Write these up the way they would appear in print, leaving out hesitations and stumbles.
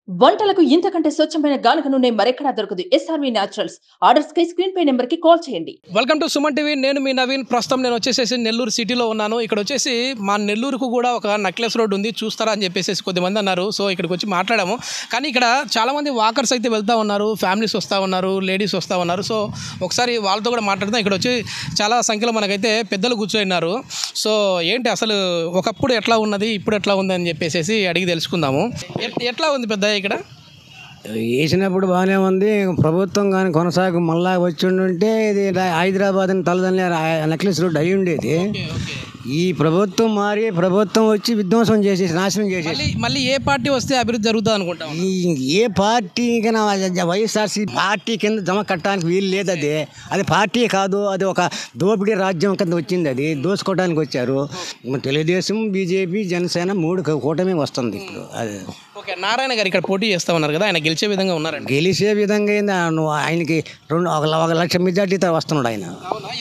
వంటలకు ఇంతకంటే స్వచ్ఛమైన గానుగ నూనె మరెక్కడా దొరకదు. SRV naturals. ఆర్డర్స్ కై స్క్రీన్ పై నెంబర్ కి కాల్ చేయండి. Welcome to Suman TV. నేను మీ నవీన్. ప్రస్తుతం నేను వచ్చేసేసి నెల్లూరు సిటీలో ఉన్నాను. ఇక్కడ వచ్చేసి మా నెల్లూరుకు కూడా ఒక నెక్లెస్ రోడ్ ఉంది, చూస్తారా అని చెప్పేసి కొద్దిమంది అన్నారు. సో ఇక్కడికి వచ్చి మాట్లాడాము. కానీ ఇక్కడ చాలామంది వాకర్స్ అయితే వెళ్తూ ఉన్నారు, ఫ్యామిలీస్ వస్తూ ఉన్నారు, లేడీస్ వస్తూ ఉన్నారు. సో ఒకసారి వాళ్ళతో కూడా మాట్లాడదాం. ఇక్కడ వచ్చి చాలా సంఖ్యలో మనకైతే పెద్దలు కూర్చోన్నారు. సో ఏంటి అసలు ఒకప్పుడు ఎట్లా ఉన్నది, ఇప్పుడు ఎట్లా ఉంది అని చెప్పేసి అడిగి తెలుసుకుందాము. ఎట్లా ఉంది పెద్ద ఇక్కడ? వేసినప్పుడు బాగానే ఉంది. ప్రభుత్వం కానీ కొనసాగి మళ్ళా వచ్చి ఉంటే ఇది హైదరాబాద్ అని తలదన్నే నెక్లెస్ రోడ్ అయి ఉండేది. ఈ ప్రభుత్వం మారి ప్రభుత్వం వచ్చి విధ్వంసం చేసేసి నాశనం చేసేసి మళ్ళీ ఏ పార్టీ వస్తే అభివృద్ధి జరుగుతుంది అనుకుంటాం? ఏ పార్టీకి వైఎస్ఆర్సీ పార్టీ కింద జమ కట్టడానికి వీలు లేదు. అది పార్టీ కాదు, అది ఒక దోపిడీ రాజ్యం కింద వచ్చింది. అది దోసుకోవడానికి వచ్చారు. తెలుగుదేశం, బీజేపీ, జనసేన 3 కూటమి వస్తుంది ఇప్పుడు. అది ఓకే. నారాయణ గారు ఇక్కడ పోటీ చేస్తా ఉన్నారు కదా, ఆయన గెలిచే విధంగా ఉన్నారండి? గెలిచే విధంగా నువ్వు ఆయనకి 1 లక్ష మెజార్టీతో వస్తున్నాడు ఆయన.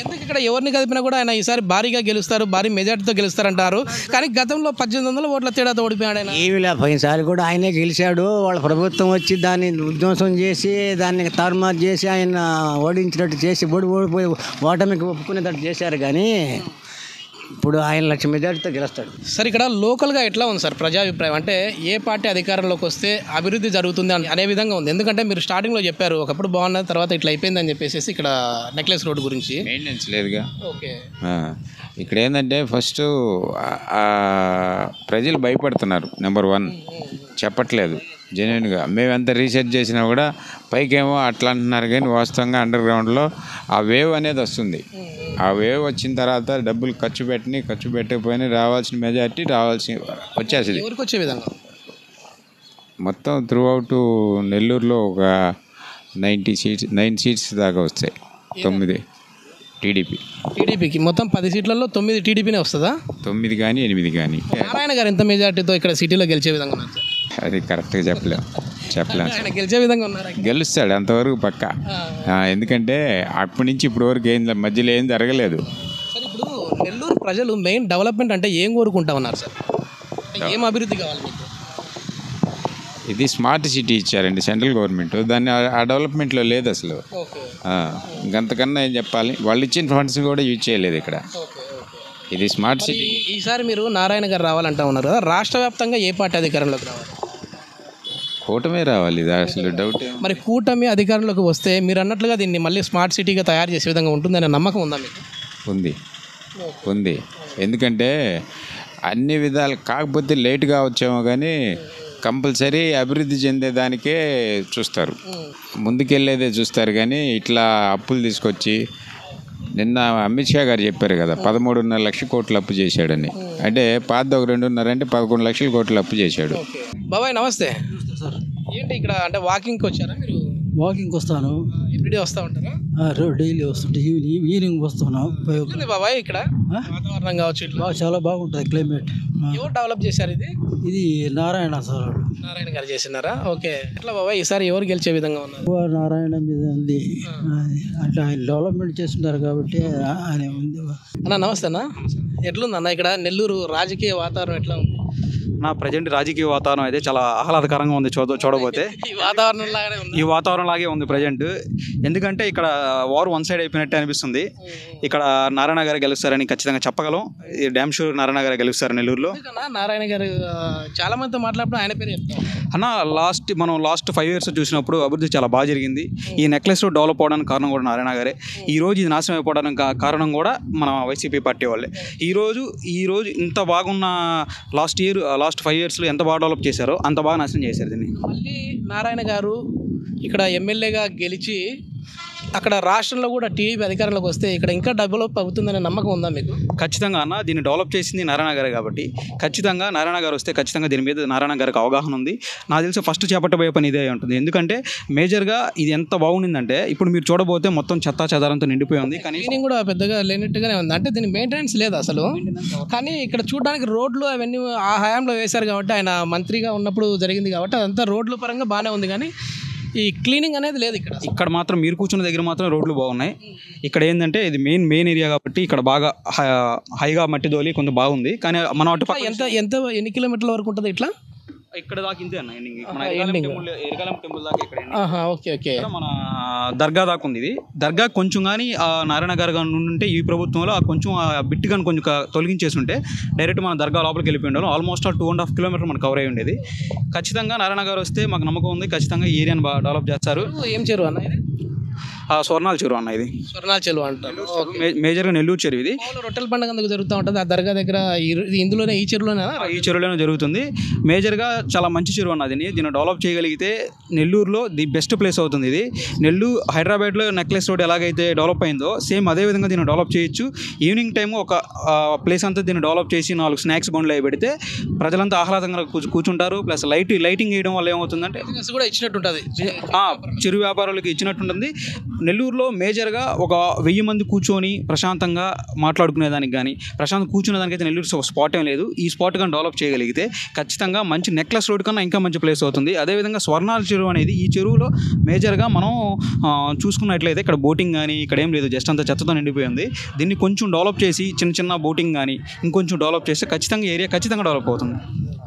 ఎందుకు ఇక్కడ ఎవరిని కదిపినా కూడా ఆయన ఈసారి భారీగా గెలుస్తారు, భారీ మెజార్టీతో గెలుస్తారంటారు. కానీ గతంలో 1800 ఓట్ల తేడాతో ఓడిపోయాడు ఆయన. ఏమి లేదు, పోయినసారి కూడా ఆయనే గెలిచాడు. వాళ్ళ ప్రభుత్వం వచ్చి దాన్ని విధ్వంసం చేసి దాన్ని తారుమారు చేసి ఆయన ఓడించినట్టు చేసి ఓడిపోయి ఓటమికి ఒప్పుకునేటట్టు చేశారు. కానీ ఇప్పుడు ఆయన 1 లక్ష మెజార్టీతో గెలుస్తాడు. సార్ ఇక్కడ లోకల్గా ఎట్లా ఉంది సార్ ప్రజాభిప్రాయం? అంటే ఏ పార్టీ అధికారంలోకి వస్తే అభివృద్ధి జరుగుతుంది అనే విధంగా ఉంది. ఎందుకంటే మీరు స్టార్టింగ్లో చెప్పారు ఒకప్పుడు బాగున్నది, తర్వాత ఇట్లా అయిపోయింది అని చెప్పేసి ఇక్కడ నెక్లెస్ రోడ్ గురించి. మెయింటెనెన్స్ లేదుగా. ఓకే. ఇక్కడ ఏంటంటే ఫస్ట్ ప్రజలు భయపడుతున్నారు. నెంబర్ 1 చెప్పట్లేదు జెన్యున్గా. మేము ఎంత రీసెర్చ్ చేసినా కూడా పైకేమో అట్లా అంటున్నారు, కానీ వాస్తవంగా అండర్ గ్రౌండ్లో ఆ వేవ్ అనేది వస్తుంది. ఆ వేవ్ వచ్చిన తర్వాత డబ్బులు ఖర్చు పెట్టకపోయినా రావాల్సిన మెజార్టీ వచ్చేసింది. ఎవరికి వచ్చే విధంగా మొత్తం త్రూ అవుట్ నెల్లూరులో ఒక 9 సీట్స్ దాకా వస్తాయి. 9 టీడీపీకి మొత్తం 10 సీట్లలో 9 టీడీపీనే వస్తుందా? 9 కానీ 8 కానీ. నారాయణ గారు ఎంత మెజార్టీతో ఇక్కడ సిటీలో గెలిచే విధంగా ఉన్నారు? అది కరెక్ట్గా చెప్పలేము. ఆయన గెలిచే విధంగా ఉన్నారు. గెలుస్తాడు అంతవరకు పక్క. ఎందుకంటే అప్పటి నుంచి ఇప్పటి వరకు మధ్యలో ఏం జరగలేదు. సార్ ఇప్పుడు నెల్లూరు ప్రజలు మెయిన్ డెవలప్మెంట్ అంటే ఏం కోరుకుంటా ఉన్నారు సార్? ఏం అభివృద్ధి కావాలి మీకు? ఇది స్మార్ట్ సిటీ ఇచ్చారండి సెంట్రల్ గవర్నమెంట్. దాన్ని ఆ డెవలప్మెంట్లో లేదు అసలు. ఇంకంతకన్నా ఏం చెప్పాలి, వాళ్ళు ఇచ్చిన ఫండ్స్ కూడా యూజ్ చేయలేదు ఇక్కడ. ఇది స్మార్ట్ సిటీ. ఈసారి మీరు నారాయణ గారు రావాలంటా ఉన్నారు కదా, రాష్ట్ర వ్యాప్తంగా ఏ పార్టీ అధికారంలోకి రావాలి? కూటమే రావాలి, ఇది అసలు డౌట్. మరి కూటమి అధికారంలోకి వస్తే మీరు అన్నట్లుగా దీన్ని మళ్ళీ స్మార్ట్ సిటీగా తయారు చేసే విధంగా ఉంటుందనే నమ్మకం ఉందా మీకు? ఉంది. ఎందుకంటే అన్ని విధాలు కాకపోతే లేటుగా వచ్చామో కానీ కంపల్సరీ అభివృద్ధి చెందేదానికే చూస్తారు, ముందుకెళ్ళేదే చూస్తారు. కానీ ఇట్లా అప్పులు తీసుకొచ్చి నిన్న అమిత్ షా గారు చెప్పారు కదా 13.5 లక్షల కోట్లు అప్పు చేశాడని. అంటే పాత ఒక 2.5 అంటే 11 లక్షల కోట్లు అప్పు చేశాడు. బాబాయ్ నమస్తే సార్. ఏంటి ఇక్కడ అంటే వాకింగ్కి వచ్చారా మీరు? వాకింగ్కి వస్తాను. ఎవ్రీడే వస్తూ ఉంటారా? డైలీ వస్తుంటే ఈవినింగ్ వస్తున్నాం. బాబాయ్ ఇక్కడ వాతావరణం కావచ్చు ఇట్లా చాలా బాగుంటుంది క్లైమేట్. ఎవరు డెవలప్ చేశారు ఇది? ఇది నారాయణ సార్, నారాయణ గారు చేసినారా? ఓకే. ఎట్లా బాబాయ్ ఈసారి ఎవరు గెలిచే విధంగా ఉన్నారు? నారాయణ మీద ఉంది అంటే ఆయన డెవలప్మెంట్ చేస్తున్నారు కాబట్టి ఆయన ఉంది. అన్న నమస్తే అన్న. ఎట్లుంది అన్న ఇక్కడ నెల్లూరు రాజకీయ వాతావరణం ఎట్లా ఉంది? నా ప్రజెంట్ రాజకీయ వాతావరణం అయితే చాలా ఆహ్లాదకరంగా ఉంది. చూడబోతే ఈ వాతావరణం లాగే ఉంది ప్రజెంట్. ఎందుకంటే ఇక్కడ వార్ 1 సైడ్ అయిపోయినట్టే అనిపిస్తుంది. ఇక్కడ నారాయణ గారు గెలుస్తారని ఖచ్చితంగా చెప్పగలం. ఈ డ్యామ్ షూర్ నారాయణ గారు గెలుస్తారు నెల్లూరులో. నారాయణ గారు చాలా మందితో మాట్లాడినప్పుడు ఆయన పేరు చెప్తాం అన్న. మనం లాస్ట్ 5 years చూసినప్పుడు అభివృద్ధి చాలా బాగా జరిగింది. ఈ నెక్లెస్ డెవలప్ అవడానికి కారణం కూడా నారాయణ గారే. ఈ రోజు ఇది నాశనం అయిపోవడానికి కారణం కూడా మన వైసీపీ పార్టీ వాళ్ళే. ఈ రోజు ఇంత బాగున్న లాస్ట్ 5 yearsలో ఎంత బాగా డెవలప్ చేశారో అంత బాగా నాశనం చేశారు దీన్ని. మళ్ళీ నారాయణ గారు ఇక్కడ ఎమ్మెల్యేగా గెలిచి అక్కడ రాష్ట్రంలో కూడా టీడీపీ అధికారంలోకి వస్తే ఇక్కడ ఇంకా డెవలప్ అవుతుందనే నమ్మకం ఉందా మీకు? ఖచ్చితంగా అన్న. దీన్ని డెవలప్ చేసింది నారాయణ గారు కాబట్టి ఖచ్చితంగా నారాయణ గారు వస్తే ఖచ్చితంగా దీని మీద నారాయణ గారికి అవగాహన ఉంది. నాకు తెలిసి ఫస్ట్ చేపట్టబోయే పని ఇదే ఉంటుంది. ఎందుకంటే మేజర్గా ఇది ఎంత బాగుండిందంటే ఇప్పుడు మీరు చూడబోతే మొత్తం చెత్తా చెదారంతో నిండిపోయి ఉంది. కానీ క్లీనింగ్ కూడా పెద్దగా లేనట్టుగానే ఉంది. అంటే దీని మెయింటెనెన్స్ లేదు అసలు. కానీ ఇక్కడ చూడడానికి రోడ్లు అవన్నీ ఆ హయాంలో వేశారు కాబట్టి, ఆయన మంత్రిగా ఉన్నప్పుడు జరిగింది కాబట్టి అదంతా రోడ్ల పరంగా బాగానే ఉంది. కానీ ఈ క్లీనింగ్ అనేది లేదు ఇక్కడ మాత్రం మీరు కూర్చున్న దగ్గర మాత్రం రోడ్లు బాగున్నాయి. ఇక్కడ ఏంటంటే ఇది మెయిన్ ఏరియా కాబట్టి ఇక్కడ బాగా హైగా మట్టి దోలి కొంచెం బాగుంది. కానీ మన అటు ఎన్ని కిలోమీటర్ల వరకు ఉంటుంది ఇట్లా? ఇక్కడ దాకా ఇంతే అన్న ఎండింగ్. మన ఎరకాలం టెంపుల్ దాకా ఇక్కడ ఓకే ఓకే. మన దర్గా దాకా ఉంది ఇది. దర్గా కొంచెం కానీ నారాయణ గారు కానీ ఉంటే ఈ ప్రభుత్వంలో కొంచెం బిట్ కానీ కొంచెం తొలగించేసి ఉంటే డైరెక్ట్ మన దర్గా లోపలికి వెళ్ళిపోయి ఉండాలి. ఆల్మోస్ట్ 2.5 కిలోమీటర్ మనకు కవర్ అయ్యి ఉండేది. ఖచ్చితంగా నారాయణ గారు వస్తే మాకు నమ్మకం ఉంది, ఖచ్చితంగా ఈ ఏరియాని బాగా డెవలప్ చేస్తారు. ఏం చెరువు అన్న ఇది? స్వర్ణాల చెరువు అన్న ఇది. స్వర్ణాల చెరువు అంటారు. మేజర్గా నెల్లూరు చెరువు ఇది. రొట్టెల పండుగ అందుకు జరుగుతూ ఉంటుంది ఆ దర్గా దగ్గర. ఇందులోనే ఈ చెరువులోనే ఈ చెరువులోనే జరుగుతుంది. మేజర్గా చాలా మంచి చెరువు అన్నది. దీన్ని డెవలప్ చేయగలిగితే నెల్లూరులో ది బెస్ట్ ప్లేస్ అవుతుంది ఇది. హైదరాబాద్లో నెక్లెస్ రోడ్ ఎలాగైతే డెవలప్ అయిందో సేమ్ అదే విధంగా దీన్ని డెవలప్ చేయొచ్చు. ఈవినింగ్ టైం ఒక ప్లేస్ అంతా దీన్ని డెవలప్ చేసి 4 స్నాక్స్ బండ్లు అవి పెడితే ప్రజలంతా ఆహ్లాదంగా కూర్చుంటారు. ప్లస్ లైటింగ్ వేయడం వల్ల ఏమవుతుందంటే కూడా ఇచ్చినట్టు ఉంటుంది, చిరు వ్యాపారులకు ఇచ్చినట్టుంటుంది. నెల్లూరులో మేజర్గా ఒక 1000 మంది కూర్చొని ప్రశాంతంగా మాట్లాడుకునేదానికి కానీ కూర్చునేదానికైతే నెల్లూరు ఒక స్పాట్ ఏం లేదు. ఈ స్పాట్ కానీ డెవలప్ చేయగలిగితే ఖచ్చితంగా మంచి నెక్లెస్ రోడ్ కన్నా ఇంకా మంచి ప్లేస్ అవుతుంది. అదేవిధంగా స్వర్ణాల చెరువు అనేది ఈ చెరువులో మేజర్గా మనం చూసుకున్నట్లయితే ఇక్కడ బోటింగ్ కానీ ఇక్కడ ఏం లేదు, జస్ట్ అంతా చెత్తతో నిండిపోయింది. దీన్ని కొంచెం డెవలప్ చేసి చిన్న బోటింగ్ కానీ ఇంకొంచెం డెవలప్ చేస్తే ఖచ్చితంగా ఏరియా ఖచ్చితంగా డెవలప్ అవుతుంది.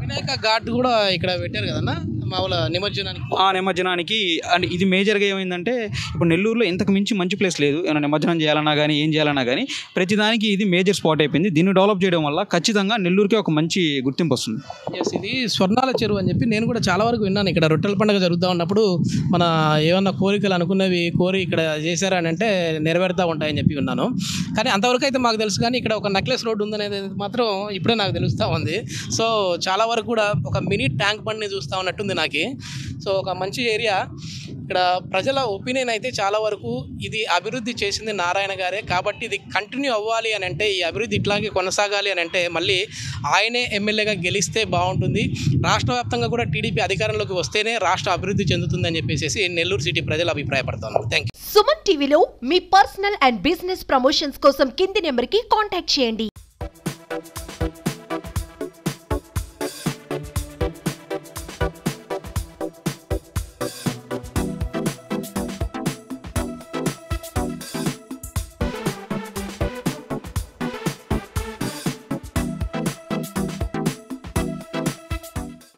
వినాయక ఘాట్ కూడా ఇక్కడ పెట్టారు కదన్నా మామూలు నిమజ్జనానికి. అండ్ ఇది మేజర్గా ఏమైందంటే ఇప్పుడు నెల్లూరులో ఇంతకు మించి మంచి ప్లేస్ లేదు. ఏమైనా నిమజ్జనం చేయాలన్నా కానీ ఏం చేయాలన్నా కానీ ప్రతిదానికి ఇది మేజర్ స్పాట్ అయిపోయింది. దీన్ని డెవలప్ చేయడం వల్ల ఖచ్చితంగా నెల్లూరుకి ఒక మంచి గుర్తింపు వస్తుంది. ఇది స్వర్ణాల చెరువు అని చెప్పి నేను కూడా చాలా వరకు విన్నాను. ఇక్కడ రొట్టెల పండుగ జరుగుతూ ఉన్నప్పుడు మన ఏమన్నా కోరికలు అనుకున్నవి కోరి ఇక్కడ చేశారని అంటే నెరవేరుతూ ఉంటాయని చెప్పి విన్నాను. కానీ అంతవరకు అయితే మాకు తెలుసు. కానీ ఇక్కడ ఒక నెక్లెస్ రోడ్ ఉందనేది మాత్రం ఇప్పుడే నాకు తెలుస్తూ ఉంది. సో చాలా వరకు కూడా ఒక మినీ ట్యాంక్ బండ్ని చూస్తూ ఉన్నట్టుంది నాకు. సో ఒక మంచి ఏరియా. ఇక్కడ ప్రజల ఒపీనియన్ అయితే చాలా వరకు ఇది అభివృద్ధి చేసింది నారాయణ గారే కాబట్టి ఇది కంటిన్యూ అవ్వాలి అని అంటే, ఈ అభివృద్ధి ఇట్లాగే కొనసాగాలి అని అంటే మళ్ళీ ఆయనే ఎమ్మెల్యేగా గెలిస్తే బాగుంటుంది. రాష్ట్ర వ్యాప్తంగా కూడా టీడీపీ అధికారంలోకి వస్తేనే రాష్ట్ర అభివృద్ధి చెందుతుందని చెప్పేసి నెల్లూరు సిటీ ప్రజలు అభిప్రాయపడుతున్నారు. Thank you. సుమన్ టీవీలో మీ పర్సనల్ అండ్ బిజినెస్ ప్రమోషన్స్ కోసం కింది నెంబర్కి కాంటాక్ట్ చేయండి.